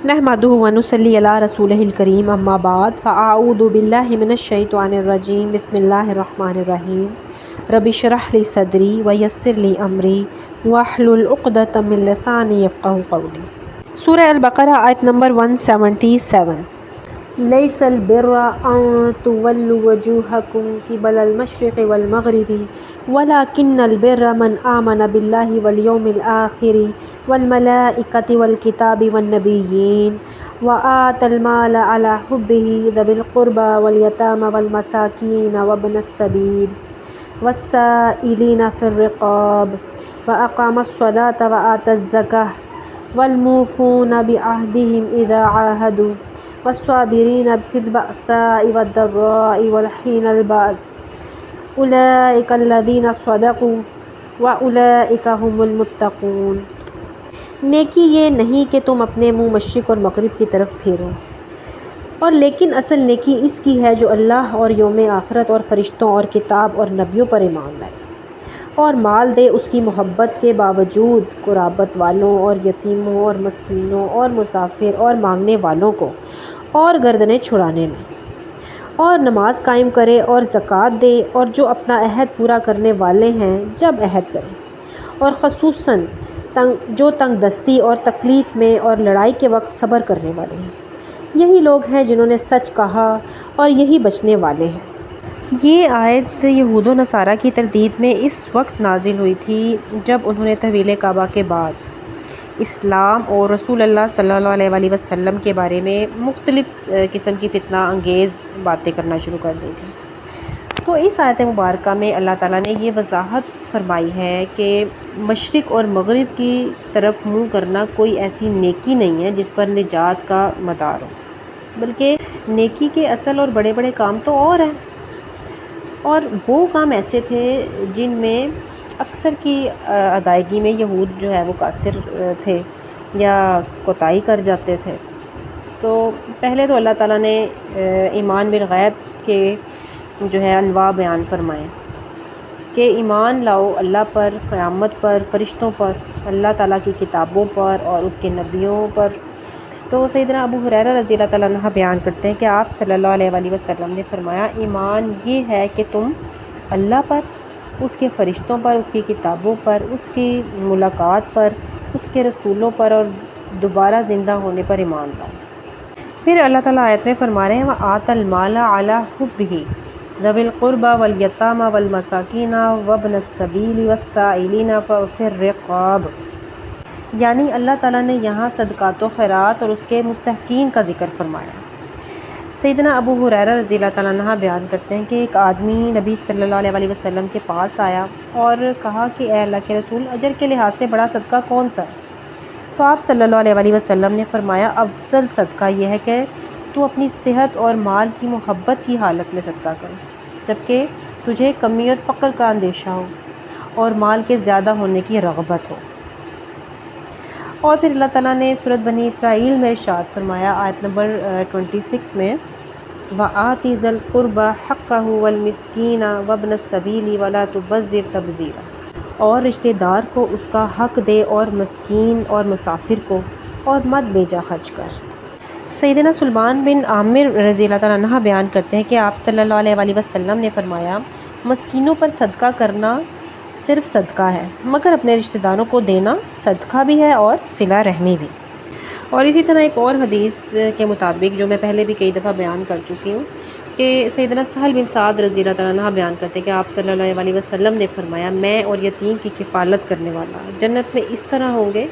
نحمدہ ونصلی علی رسولہ الکریم اما بعد فاعوذ باللہ من الشیطان الرجیم بسم اللہ الرحمن الرحیم رب اشرح لی صدری ویسر لی امری واحلل عقدۃ من لسانی یفقہوا قولی۔ سورہ البقرہ آیت نمبر 177۔ لیس البر ان تولوا وجوہکم قبل المشرق والمغرب ولکن البر من آمن باللہ والیوم الآخر والملائکۃ والکتاب والنبیین وآتى المال على حبه ذوي القربى واليتامى والمساکین وابن السبیل والسائلین فی الرقاب وأقام الصلاة وآتى الزکاة والموفون بعہدهم اذا عاہدوا والصابرین فی البأساء والضراء وحین البأس اولئک الذین صدقوا واولئک هم المتقون۔ نیکی یہ نہیں کہ تم اپنے منہ مشرق اور مغرب کی طرف پھیرو، اور لیکن اصل نیکی اس کی ہے جو اللہ اور یوم آخرت اور فرشتوں اور کتاب اور نبیوں پر ایمان لائے، اور مال دے اس کی محبت کے باوجود قرابت والوں اور یتیموں اور مسکینوں اور مسافر اور مانگنے والوں کو اور گردنیں چھڑانے میں، اور نماز قائم کرے اور زکوٰۃ دے، اور جو اپنا عہد پورا کرنے والے ہیں جب عہد کریں، اور خصوصاً جو تنگ دستی اور تکلیف میں اور لڑائی کے وقت صبر کرنے والے ہیں، یہی لوگ ہیں جنہوں نے سچ کہا اور یہی بچنے والے ہیں۔ یہ آیت یہود و نصارہ کی تردید میں اس وقت نازل ہوئی تھی جب انہوں نے تحویل کعبہ کے بعد اسلام اور رسول اللہ صلی اللہ علیہ وآلہ وسلم کے بارے میں مختلف قسم کی فتنہ انگیز باتیں کرنا شروع کر دی تھی۔ تو اس آیت مبارکہ میں اللہ تعالیٰ نے یہ وضاحت فرمائی ہے کہ مشرق اور مغرب کی طرف منہ کرنا کوئی ایسی نیکی نہیں ہے جس پر نجات کا مدار ہو، بلکہ نیکی کے اصل اور بڑے بڑے کام تو اور ہیں، اور وہ کام ایسے تھے جن میں اکثر کی ادائیگی میں یہود جو ہے وہ قاصر تھے یا کوتاہی کر جاتے تھے۔ تو پہلے تو اللہ تعالیٰ نے ایمان بالغیب کے جو ہے انواع بیان فرمائے کہ ایمان لاؤ اللہ پر، قیامت پر، فرشتوں پر، اللہ تعالیٰ کی کتابوں پر اور اس کے نبیوں پر۔ تو سیدنا ابو ہریرہ رضی اللہ تعالیٰ عنہ بیان کرتے ہیں کہ آپ صلی اللہ علیہ وآلہ وسلم نے فرمایا، ایمان یہ ہے کہ تم اللہ پر، اس کے فرشتوں پر، اس کی کتابوں پر، اس کی ملاقات پر، اس کے رسولوں پر اور دوبارہ زندہ ہونے پر ایمان لاؤ۔ پھر اللہ تعالیٰ آیت میں فرما رہے ہیں وَآتَى الْمَالَ عَلَى حُبِّهِ ذَوِي الْقُرْبَى وَالْيَتَامَى وَالْمَسَاكِينَ وَابْنَ السَّبِيلِ وَالسَّائِلِينَ فِي الرِّقَابِ، یعنی اللہ تعالیٰ نے یہاں صدقات و خیرات اور اس کے مستحقین کا ذکر فرمایا۔ سیدنا ابو ہریرہ رضی اللہ تعالیٰ عنہ بیان کرتے ہیں کہ ایک آدمی نبی صلی اللہ علیہ وآلہ وسلم کے پاس آیا اور کہا کہ اے اللہ کے رسول، اجر کے لحاظ سے بڑا صدقہ کون سا ہے؟ تو آپ صلی اللہ علیہ وآلہ وسلم نے فرمایا، افضل صدقہ یہ ہے کہ تو اپنی صحت اور مال کی محبت کی حالت میں صدقہ کرے، جبکہ تجھے کمی اور فقر کا اندیشہ ہو اور مال کے زیادہ ہونے کی رغبت ہو۔ اور پھر اللہ تعالیٰ نے سورۃ بنی اسرائیل میں ارشاد فرمایا آیت نمبر 26 میں وَآتِ ذَا الْقُرْبَى حَقَّهُ وَالْمِسْكِينَ وَابْنَ السَّبِيلِ وَلَا تُبَذِّرْ تَبْذِيرًا، اور رشتہ دار کو اس کا حق دے اور مسکین اور مسافر کو، اور مت بیجا خرچ کر۔ سیدنا سلمان بن عامر رضی اللہ تعالیٰ عنہ بیان کرتے ہیں کہ آپ صلی اللہ علیہ وآلہ وسلم نے فرمایا، مسکینوں پر صدقہ کرنا صرف صدقہ ہے، مگر اپنے رشتہ داروں کو دینا صدقہ بھی ہے اور صلہ رحمی بھی۔ اور اسی طرح ایک اور حدیث کے مطابق جو میں پہلے بھی کئی دفعہ بیان کر چکی ہوں کہ سیدنا سہل بن سعد رضی اللہ تعالیٰ عنہ بیان کرتے ہیں کہ آپ صلی اللہ علیہ وسلم نے فرمایا، میں اور یتیم کی کفالت کرنے والا جنت میں اس طرح ہوں گے۔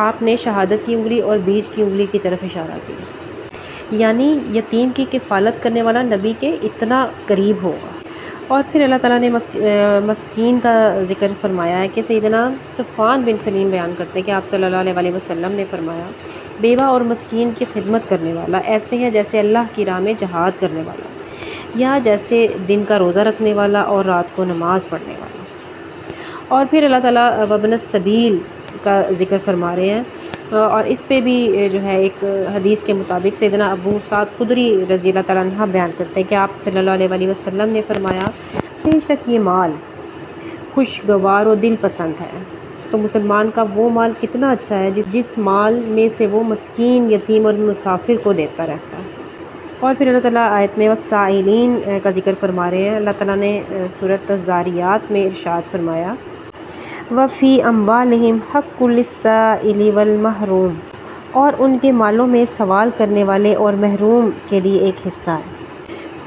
آپ نے شہادت کی انگلی اور بیج کی انگلی کی طرف اشارہ کیا، یعنی یتیم کی کفالت کرنے والا نبی کے اتنا قریب ہوگا۔ اور پھر اللہ تعالیٰ نے مسکین کا ذکر فرمایا ہے کہ سیدنا صفوان بن سلیم بیان کرتے ہیں کہ آپ صلی اللہ علیہ وآلہ وسلم نے فرمایا، بیوہ اور مسکین کی خدمت کرنے والا ایسے ہے جیسے اللہ کی راہ میں جہاد کرنے والا، یا جیسے دن کا روزہ رکھنے والا اور رات کو نماز پڑھنے والا۔ اور پھر اللہ تعالیٰ وابن السبیل کا ذکر فرما رہے ہیں، اور اس پہ بھی جو ہے ایک حدیث کے مطابق سیدنا ابو سعید خدری رضی اللہ تعالیٰ عنہ بیان کرتے ہیں کہ آپ صلی اللہ علیہ وآلہ وسلم نے فرمایا، بے شک یہ مال خوشگوار و دل پسند ہے، تو مسلمان کا وہ مال کتنا اچھا ہے جس مال میں سے وہ مسکین، یتیم اور مسافر کو دیتا رہتا ہے۔ اور پھر اللہ تعالیٰ آیت میں والسائلین کا ذکر فرما رہے ہیں۔ اللہ تعالیٰ نے سورۃ الذاریات میں ارشاد فرمایا وَفِي أَمْوَالِهِمْ حَقٌّ لِلسَّائِلِ وَالْمَحْرُومِ، اور ان کے مالوں میں سوال کرنے والے اور محروم کے لیے ایک حصہ ہے۔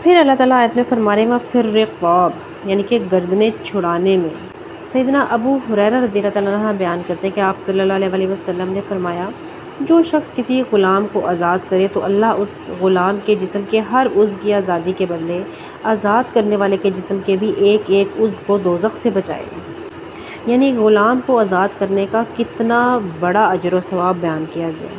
پھر اللہ تعالیٰ آیت میں فرما رہے ہیں وَفِي الرِّقَابِ، یعنی کہ گردنیں چھڑانے میں۔ سیدنا ابو ہریرہ رضی اللہ تعالیٰ عنہ بیان کرتے ہیں کہ آپ صلی اللہ علیہ وسلم نے فرمایا جو شخص کسی غلام کو آزاد کرے تو اللہ اس غلام کے جسم کے ہر عضو کی آزادی کے بدلے آزاد کرنے والے کے جسم کے بھی ایک ایک عضو کو دوزخ سے بچائے گا۔ یعنی غلام کو آزاد کرنے کا کتنا بڑا اجر و ثواب بیان کیا گیا۔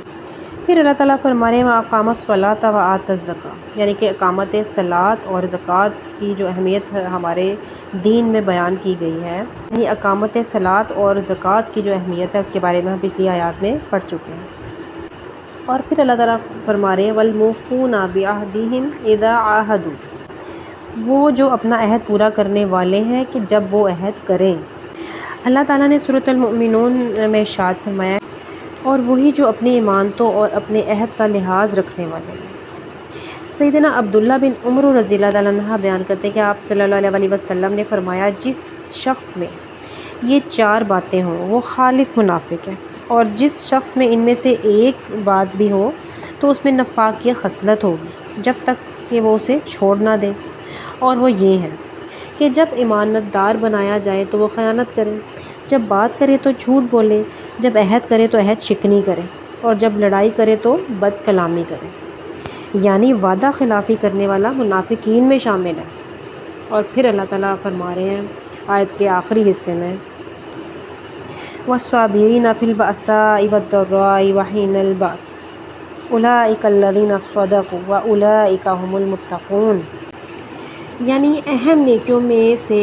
پھر اللہ تعالیٰ فرما رہے ہیں وَأَقَامَ الصَّلَاةَ وَآتَى الزَّكَاةَ، یعنی کہ اقامت صلاۃ اور زکوٰۃ کی جو اہمیت ہمارے دین میں بیان کی گئی ہے، یعنی اقامت صلاۃ اور زکوٰۃ کی جو اہمیت ہے اس کے بارے میں ہم پچھلی آیات میں پڑھ چکے ہیں۔ اور پھر اللہ تعالیٰ فرما رہے ہیں وَالْمُوفُونَ بِعَهْدِهِمْ إِذَا عَاهَدُوا، وہ جو اپنا عہد پورا کرنے والے ہیں کہ جب وہ عہد کریں۔ اللہ تعالیٰ نے سورۃ المؤمنون میں ارشاد فرمایا اور وہی جو اپنی امانتوں اور اپنے عہد کا لحاظ رکھنے والے ہیں۔ سیدنا عبداللہ بن عمر رضی اللہ تعالیٰ عنہ بیان کرتے ہیں کہ آپ صلی اللہ علیہ وسلم نے فرمایا جس شخص میں یہ چار باتیں ہوں وہ خالص منافق ہے، اور جس شخص میں ان میں سے ایک بات بھی ہو تو اس میں نفاق کی خصلت ہوگی جب تک کہ وہ اسے چھوڑ نہ دے، اور وہ یہ ہے کہ جب امانت دار بنایا جائے تو وہ خیانت کرے، جب بات کرے تو جھوٹ بولے، جب عہد کرے تو عہد شکنی کرے، اور جب لڑائی کرے تو بد کلامی کرے۔ یعنی وعدہ خلافی کرنے والا منافقین میں شامل ہے۔ اور پھر اللہ تعالیٰ فرما رہے ہیں آیت کے آخری حصے میں وَالصَّابِرِينَ فِي الْبَأْسَاءِ وَالضَّرَّاءِ وَحِينَ الْبَأْسِ أُولَٰئِكَ الَّذِينَ صَدَقُوا وَأُولَٰئِكَ هُمُ الْمُتَّقُونَ، یعنی اہم نیکیوں میں سے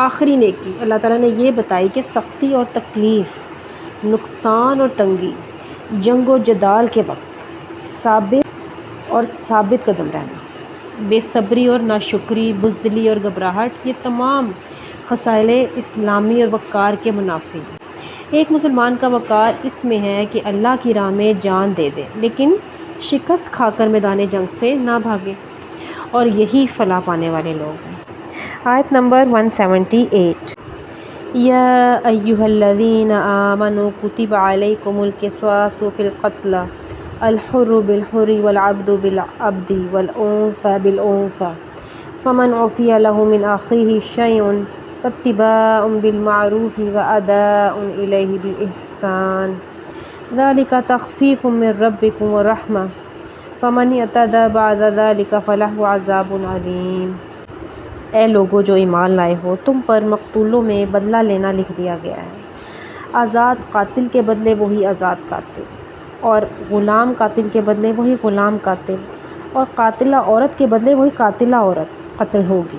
آخری نیکی اللہ تعالیٰ نے یہ بتائی کہ سختی اور تکلیف، نقصان اور تنگی، جنگ و جدال کے وقت ثابت قدم رہنا، بے صبری اور ناشکری، بزدلی اور گھبراہٹ، یہ تمام خصائل اسلامی اور وقار کے منافی ہیں۔ ایک مسلمان کا وقار اس میں ہے کہ اللہ کی راہ میں جان دے دے لیکن شکست کھا کر میدان جنگ سے نہ بھاگے، اور یہی فلاح پانے والے لوگ ہیں۔ آیت نمبر 178 یا ایھا الذین آمنوا کتب علیکم القصاص فی القتلى الحر بالحر والعبد بالعبد والانثى بالانثى فمن عفی له من اخیہ شیء فاتباع بالمعروف واداء الیہ باحسان ذلک تخفیف من ربکم ورحمہ فمن اعتدی بعد ذلک فلہ عذاب علیم۔ اے لوگو جو ایمان لائے ہو، تم پر مقتولوں میں بدلہ لینا لکھ دیا گیا ہے، آزاد قاتل کے بدلے وہی آزاد قاتل، اور غلام قاتل کے بدلے وہی غلام قاتل، اور قاتلہ عورت کے بدلے وہی قاتلہ عورت قتل ہوگی۔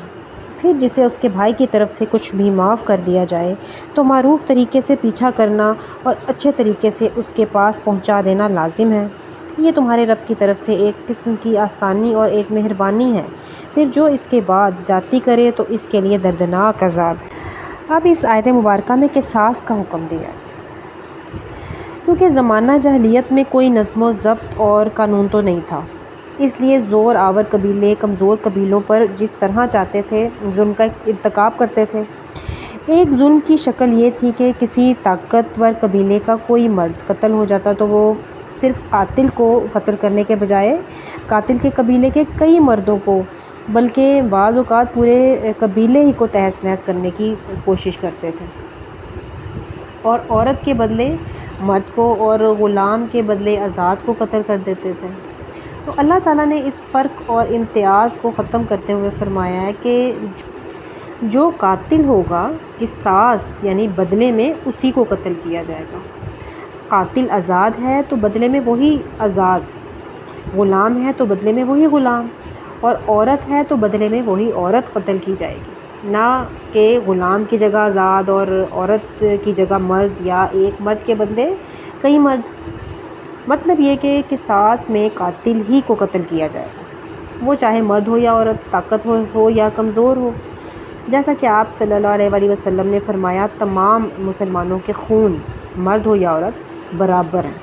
پھر جسے اس کے بھائی کی طرف سے کچھ بھی معاف کر دیا جائے تو معروف طریقے سے پیچھا کرنا اور اچھے طریقے سے اس کے پاس پہنچا دینا لازم ہے۔ یہ تمہارے رب کی طرف سے ایک قسم کی آسانی اور ایک مہربانی ہے، پھر جو اس کے بعد زیادتی کرے تو اس کے لیے دردناک عذاب ہے۔ اب اس آیت مبارکہ میں قصاص کا حکم دیا ہے، کیونکہ زمانہ جاہلیت میں کوئی نظم و ضبط اور قانون تو نہیں تھا، اس لیے زور آور قبیلے کمزور قبیلوں پر جس طرح چاہتے تھے ظلم کا ارتکاب کرتے تھے۔ ایک ظلم کی شکل یہ تھی کہ کسی طاقتور قبیلے کا کوئی مرد قتل ہو جاتا تو وہ صرف قاتل کو قتل کرنے کے بجائے قاتل کے قبیلے کے کئی مردوں کو، بلکہ بعض اوقات پورے قبیلے ہی کو تہس نہس کرنے کی کوشش کرتے تھے، اور عورت کے بدلے مرد کو اور غلام کے بدلے آزاد کو قتل کر دیتے تھے۔ تو اللہ تعالیٰ نے اس فرق اور امتیاز کو ختم کرتے ہوئے فرمایا ہے کہ جو قاتل ہوگا قصاص یعنی بدلے میں اسی کو قتل کیا جائے گا۔ قاتل آزاد ہے تو بدلے میں وہی آزاد، غلام ہے تو بدلے میں وہی غلام، اور عورت ہے تو بدلے میں وہی عورت قتل کی جائے گی، نہ کہ غلام کی جگہ آزاد اور عورت کی جگہ مرد، یا ایک مرد کے بدلے کئی مرد۔ مطلب یہ کہ قصاص میں قاتل ہی کو قتل کیا جائے گا، وہ چاہے مرد ہو یا عورت، طاقت ہو یا کمزور ہو۔ جیسا کہ آپ صلی اللہ علیہ وآلہ وسلم نے فرمایا تمام مسلمانوں کے خون مرد ہو یا عورت برابر ہیں۔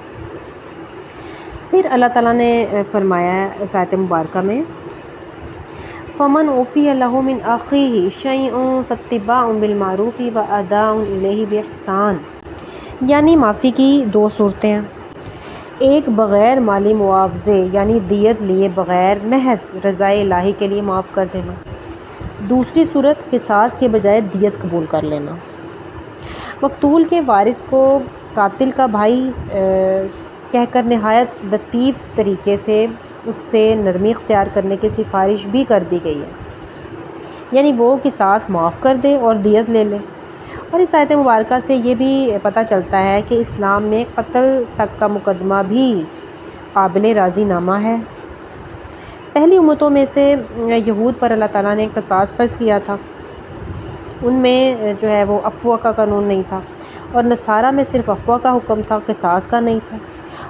پھر اللہ تعالیٰ نے فرمایا ہے اس آیت مبارکہ میں فَمَنْ عُفِيَ لَهُ مِنْ أَخِيهِ شَيْءٌ فَاتِّبَاعٌ بِالْمَعْرُوفِ وَأَدَاءٌ إِلَيْهِ بِإِحْسَانٍ، یعنی معافی کی دو صورتیں ہیں، ایک بغیر مالی معاوضے یعنی دیت لیے بغیر محض رضائے الہی کے لیے معاف کر دینا، دوسری صورت قصاص کے بجائے دیت قبول کر لینا۔ مقتول کے وارث کو قاتل کا بھائی کہہ کر نہایت لطیف طریقے سے اس سے نرمی اختیار کرنے کی سفارش بھی کر دی گئی ہے، یعنی وہ قصاص معاف کر دے اور دیت لے لے۔ اور اس آیت مبارکہ سے یہ بھی پتہ چلتا ہے کہ اسلام میں قتل تک کا مقدمہ بھی قابل راضی نامہ ہے۔ پہلی امتوں میں سے یہود پر اللہ تعالیٰ نے قصاص فرض کیا تھا، ان میں جو ہے وہ عفو کا قانون نہیں تھا، اور نصارہ میں صرف عفو کا حکم تھا، قصاص کا نہیں تھا۔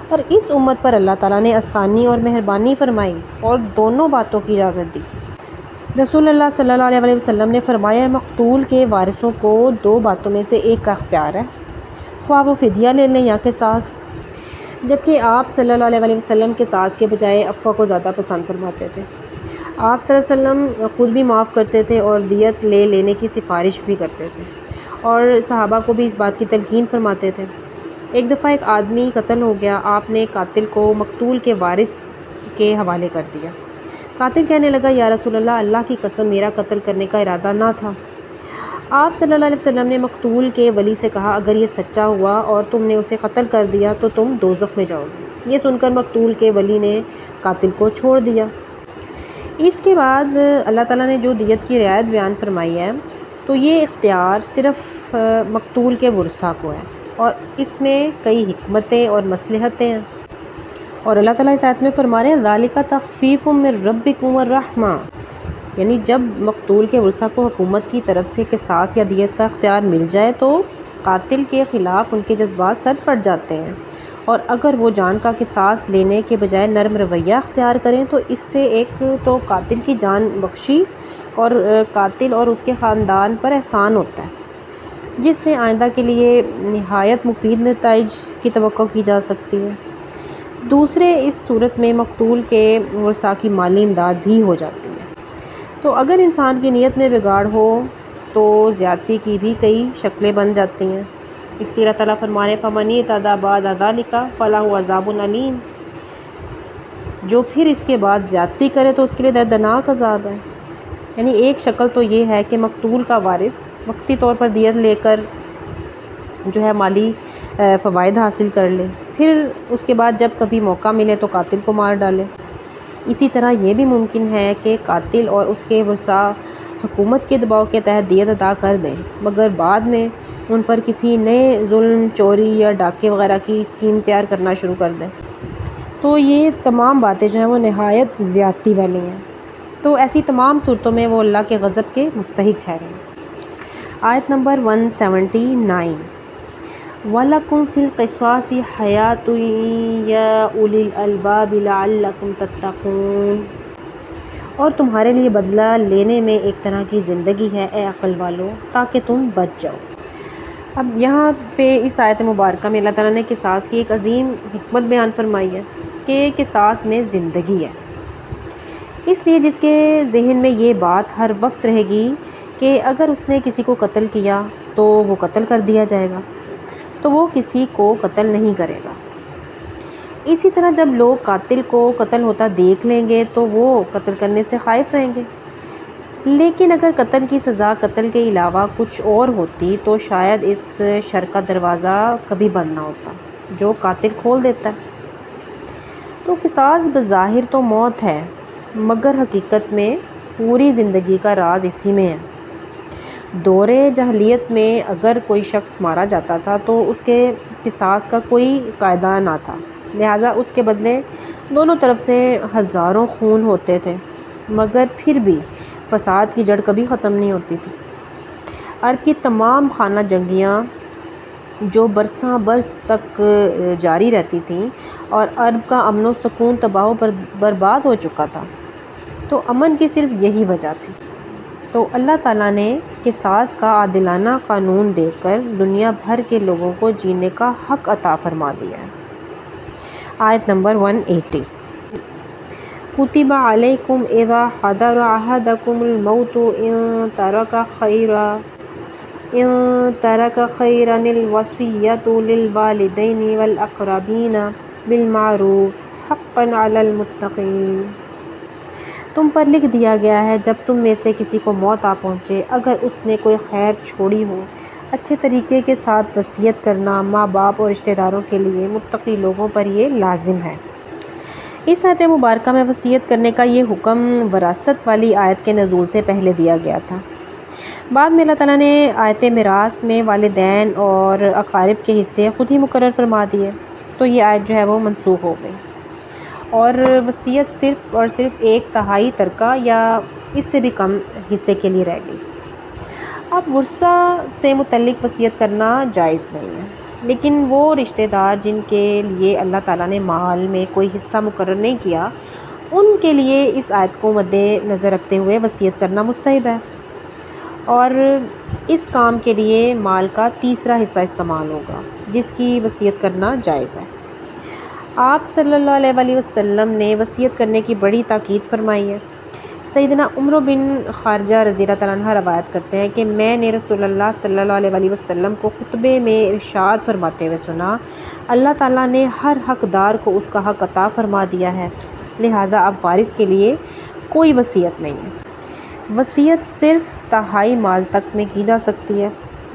اور اس امت پر اللہ تعالیٰ نے آسانی اور مہربانی فرمائی اور دونوں باتوں کی اجازت دی۔ رسول اللہ صلی اللہ علیہ وسلم نے فرمایا مقتول کے وارثوں کو دو باتوں میں سے ایک کا اختیار ہے، خواہ وہ فدیہ لے لیں یا قصاص، جبکہ آپ صلی اللہ علیہ وسلم قصاص کے بجائے عفو کو زیادہ پسند فرماتے تھے۔ آپ صلی اللہ علیہ وسلم خود بھی معاف کرتے تھے اور دیت لے لینے کی سفارش بھی کرتے تھے، اور صحابہ کو بھی اس بات کی تلقین فرماتے تھے۔ ایک دفعہ ایک آدمی قتل ہو گیا، آپ نے قاتل کو مقتول کے وارث کے حوالے کر دیا۔ قاتل کہنے لگا یا رسول اللہ، اللہ کی قسم میرا قتل کرنے کا ارادہ نہ تھا۔ آپ صلی اللہ علیہ وسلم نے مقتول کے ولی سے کہا اگر یہ سچا ہوا اور تم نے اسے قتل کر دیا تو تم دوزخ میں جاؤ گے۔ یہ سن کر مقتول کے ولی نے قاتل کو چھوڑ دیا۔ اس کے بعد اللہ تعالیٰ نے جو دیت کی رعایت بیان فرمائی ہے تو یہ اختیار صرف مقتول کے ورثاء کو ہے، اور اس میں کئی حکمتیں اور مصلحتیں ہیں۔ اور اللہ تعالیٰ اس آیت میں فرما رہے ہیں ذالک تخفیف من ربکم الرحمہ، یعنی جب مقتول کے ورثاء کو حکومت کی طرف سے قصاص یا دیت کا اختیار مل جائے تو قاتل کے خلاف ان کے جذبات سر پڑ جاتے ہیں، اور اگر وہ جان کا قصاص لینے کے بجائے نرم رویہ اختیار کریں تو اس سے ایک تو قاتل کی جان بخشی اور قاتل اور اس کے خاندان پر احسان ہوتا ہے، جس سے آئندہ کے لیے نہایت مفید نتائج کی توقع کی جا سکتی ہے۔ دوسرے اس صورت میں مقتول کے ورثاء کی مالی امداد بھی ہو جاتی ہے۔ تو اگر انسان کی نیت میں بگاڑ ہو تو زیادتی کی بھی کئی شکلیں بن جاتی ہیں۔ اس لیے اللہ تعالیٰ فرمانے فَمَنِ اعْتَدَىٰ بَعْدَ ذَٰلِكَ فَلَهُ عَذَابٌ أَلِيمٌ، جو پھر اس کے بعد زیادتی کرے تو اس کے لیے دردناک عذاب ہے۔ یعنی ایک شکل تو یہ ہے کہ مقتول کا وارث وقتی طور پر دیت لے کر جو ہے مالی فوائد حاصل کر لے، پھر اس کے بعد جب کبھی موقع ملے تو قاتل کو مار ڈالے۔ اسی طرح یہ بھی ممکن ہے کہ قاتل اور اس کے ورثاء حکومت کے دباؤ کے تحت دیت ادا کر دیں، مگر بعد میں ان پر کسی نئے ظلم، چوری یا ڈاکے وغیرہ کی اسکیم تیار کرنا شروع کر دیں۔ تو یہ تمام باتیں جو ہیں وہ نہایت زیادتی والی ہیں، تو ایسی تمام صورتوں میں وہ اللہ کے غضب کے مستحق ٹھہریں۔ آیت نمبر 179 وَلَكُمْ فِي الْقِصَاصِ حَيَاةٌ يَا أُولِي الْأَلْبَابِ لَعَلَّكُمْ تَتَّقُونَ، اور تمہارے لیے بدلہ لینے میں ایک طرح کی زندگی ہے اے عقل والو، تاکہ تم بچ جاؤ۔ اب یہاں پہ اس آیت مبارکہ میں اللہ تعالیٰ نے قصاص کی ایک عظیم حکمت بیان فرمائی ہے کہ قصاص میں زندگی ہے، اس لیے جس کے ذہن میں یہ بات ہر وقت رہے گی کہ اگر اس نے کسی کو قتل کیا تو وہ قتل کر دیا جائے گا، تو وہ کسی کو قتل نہیں کرے گا۔ اسی طرح جب لوگ قاتل کو قتل ہوتا دیکھ لیں گے تو وہ قتل کرنے سے خائف رہیں گے، لیکن اگر قتل کی سزا قتل کے علاوہ کچھ اور ہوتی تو شاید اس شر کا دروازہ کبھی بند نہ ہوتا جو قاتل کھول دیتا ہے۔ تو قصاص بظاہر تو موت ہے، مگر حقیقت میں پوری زندگی کا راز اسی میں ہے۔ دور جاہلیت میں اگر کوئی شخص مارا جاتا تھا تو اس کے قصاص کا کوئی قاعدہ نہ تھا، لہٰذا اس کے بدلے دونوں طرف سے ہزاروں خون ہوتے تھے، مگر پھر بھی فساد کی جڑ کبھی ختم نہیں ہوتی تھی۔ عرب کی تمام خانہ جنگیاں جو برساں برس تک جاری رہتی تھیں اور عرب کا امن و سکون تباہ و برباد ہو چکا تھا، تو امن کی صرف یہی وجہ تھی۔ تو اللہ تعالیٰ نے قصاص کا عادلانہ قانون دے کر دنیا بھر کے لوگوں کو جینے کا حق عطا فرما دیا ہے۔ آیت نمبر 180، کتب علیکم اذا حضر احدکم الموت ان ترک خیرا الوصیۃ للوالدین والاقربین بالمعروف حقا علی المتقین۔ تم پر لکھ دیا گیا ہے جب تم میں سے کسی کو موت آ پہنچے، اگر اس نے کوئی خیر چھوڑی ہو، اچھے طریقے کے ساتھ وصیت کرنا ماں باپ اور رشتہ داروں کے لیے متقی لوگوں پر یہ لازم ہے۔ اس آیت مبارکہ میں وصیت کرنے کا یہ حکم وراثت والی آیت کے نزول سے پہلے دیا گیا تھا۔ بعد میں اللہ تعالیٰ نے آیت میراث میں والدین اور اقارب کے حصے خود ہی مقرر فرما دیے، تو یہ آیت جو ہے وہ منسوخ ہو گئی اور وصیت صرف اور صرف 1/3 ترکہ یا اس سے بھی کم حصے کے لیے رہ گئی۔ اب ورثہ سے متعلق وصیت کرنا جائز نہیں ہے، لیکن وہ رشتہ دار جن کے لیے اللہ تعالیٰ نے مال میں کوئی حصہ مقرر نہیں کیا، ان کے لیے اس آیت کو مد نظر رکھتے ہوئے وصیت کرنا مستحب ہے، اور اس کام کے لیے مال کا تیسرا حصہ استعمال ہوگا جس کی وصیت کرنا جائز ہے۔ آپ صلی اللہ علیہ وآلہ وسلم نے وصیت کرنے کی بڑی تاکید فرمائی ہے۔ سیدنا عمر بن خارجہ رضی اللہ تعالیٰ عنہ روایت کرتے ہیں کہ میں نے رسول اللہ صلی اللہ علیہ وآلہ وسلم کو خطبے میں ارشاد فرماتے ہوئے سنا، اللہ تعالیٰ نے ہر حقدار کو اس کا حق عطا فرما دیا ہے، لہٰذا اب وارث کے لیے کوئی وصیت نہیں ہے۔ وصیت صرف 1/3 مال تک میں کی جا سکتی ہے،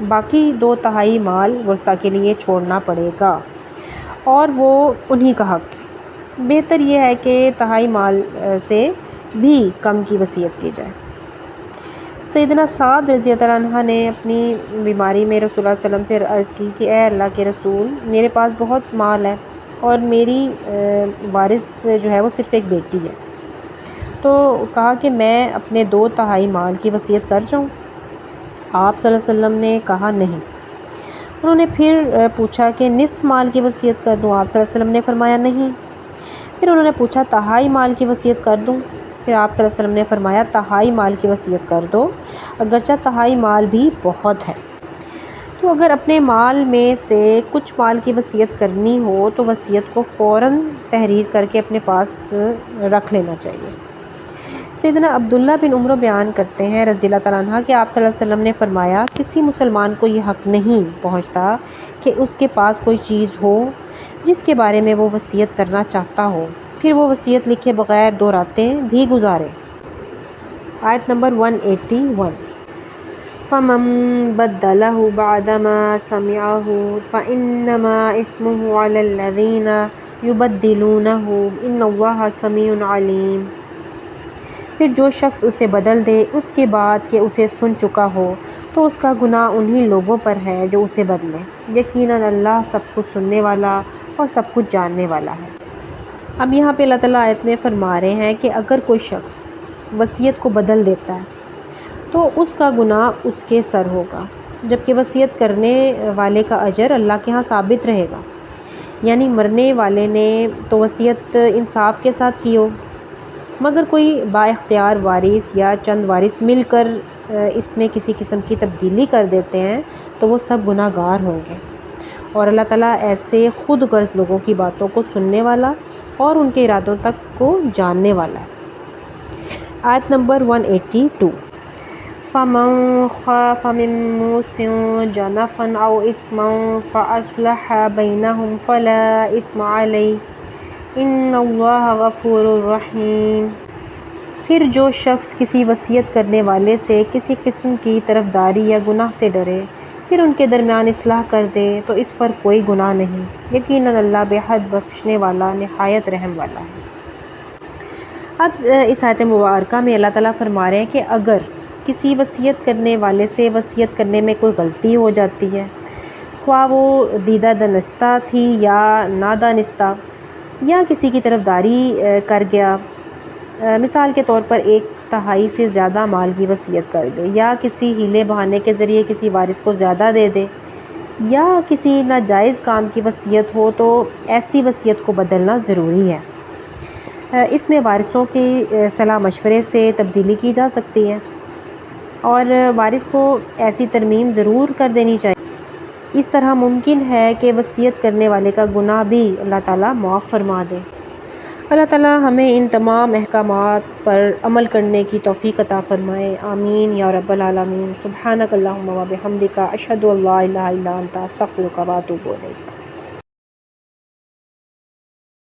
باقی 2/3 مال ورثہ کے لیے چھوڑنا پڑے گا، اور وہ انہی کا حق ہے۔ بہتر یہ ہے کہ 1/3 مال سے بھی کم کی وصیت کی جائے۔ سیدنا سعد رضی اللہ عنہ نے اپنی بیماری میں رسول اللہ صلی اللہ علیہ وسلم سے عرض کی کہ اے اللہ کے رسول، میرے پاس بہت مال ہے اور میری وارث جو ہے وہ صرف ایک بیٹی ہے، تو کہا کہ میں اپنے 2/3 مال کی وصیت کر جاؤں؟ آپ صلی اللہ علیہ وسلم نے کہا نہیں۔ انہوں نے پھر پوچھا کہ نصف مال کی وصیت کر دوں؟ آپ صلی اللہ علیہ وسلم نے فرمایا نہیں۔ پھر انہوں نے پوچھا 1/2 مال کی وصیت کر دوں؟ پھر آپ صلی اللہ علیہ وسلم نے فرمایا 1/2 مال کی وصیت کر دو، اگرچہ 1/2 مال بھی بہت ہے۔ تو اگر اپنے مال میں سے کچھ مال کی وصیت کرنی ہو تو وصیت کو فوراً تحریر کر کے اپنے پاس رکھ لینا چاہیے۔ سیدنا عبداللہ بن عمر بیان کرتے ہیں رضی اللہ تعالیٰ عنہ کہ آپ صلی اللہ علیہ وسلم نے فرمایا، کسی مسلمان کو یہ حق نہیں پہنچتا کہ اس کے پاس کوئی چیز ہو جس کے بارے میں وہ وصیت کرنا چاہتا ہو، پھر وہ وصیت لکھے بغیر 2 راتیں بھی گزارے۔ آیت نمبر 181، فَمَن بَدَّلَهُ بَعْدَمَا سَمِعَهُ فَإِنَّمَا إِثْمُهُ عَلَى الَّذِينَ يُبَدِّلُونَهُ إِنَّ اللَّهَ سَمِيعٌ عَلِيمٌ۔ پھر جو شخص اسے بدل دے اس کے بعد کہ اسے سن چکا ہو تو اس کا گناہ انہی لوگوں پر ہے جو اسے بدلیں، یقیناً اللہ سب کچھ سننے والا اور سب کچھ جاننے والا ہے۔ اب یہاں پہ اللہ تعالیٰ آیت میں فرما رہے ہیں کہ اگر کوئی شخص وصیت کو بدل دیتا ہے تو اس کا گناہ اس کے سر ہوگا، جبکہ وصیت کرنے والے کا اجر اللہ کے ہاں ثابت رہے گا۔ یعنی مرنے والے نے تو وصیت انصاف کے ساتھ کی ہو، مگر کوئی با اختیار وارث یا چند وارث مل کر اس میں کسی قسم کی تبدیلی کر دیتے ہیں تو وہ سب گناہ گار ہوں گے، اور اللہ تعالیٰ ایسے خود غرض لوگوں کی باتوں کو سننے والا اور ان کے ارادوں تک کو جاننے والا ہے۔ آیت نمبر 182، فَمَن خَافَ مِن مُوصٍ جَنَفًا أَوْ إِثْمًا فَأَصْلَحَ بَيْنَهُمْ فَلَا إِثْمَ عَلَيْهِ إِنَّ اللَّهَ غَفُورٌ رَحِيمٌ۔ پھر جو شخص کسی وصیت کرنے والے سے کسی قسم کی طرفداری یا گناہ سے ڈرے پھر ان کے درمیان اصلاح کر دے تو اس پر کوئی گناہ نہیں، یقیناً اللہ بے حد بخشنے والا نہایت رحم والا ہے۔ اب اس آیت مبارکہ میں اللہ تعالیٰ فرما رہے ہیں کہ اگر کسی وصیت کرنے والے سے وصیت کرنے میں کوئی غلطی ہو جاتی ہے، خواہ وہ دیدہ دانستہ تھی یا نادانستہ، یا کسی کی طرفداری کر گیا، مثال کے طور پر 1/3 سے زیادہ مال کی وصیت کر دے، یا کسی ہیلے بہانے کے ذریعے کسی وارث کو زیادہ دے دے، یا کسی ناجائز کام کی وصیت ہو، تو ایسی وصیت کو بدلنا ضروری ہے۔ اس میں وارثوں کی صلاح مشورے سے تبدیلی کی جا سکتی ہے۔ اور وارث کو ایسی ترمیم ضرور کر دینی چاہیے۔ اس طرح ممکن ہے کہ وصیت کرنے والے کا گناہ بھی اللہ تعالیٰ معاف فرما دے۔ اللہ تعالیٰ ہمیں ان تمام احکامات پر عمل کرنے کی توفیق عطا فرمائے، آمین یا رب العالمین۔ سبحانک اللہم و بحمدک، اشہد ان لا الہ الا انت، استغفرک و اتوب الیک۔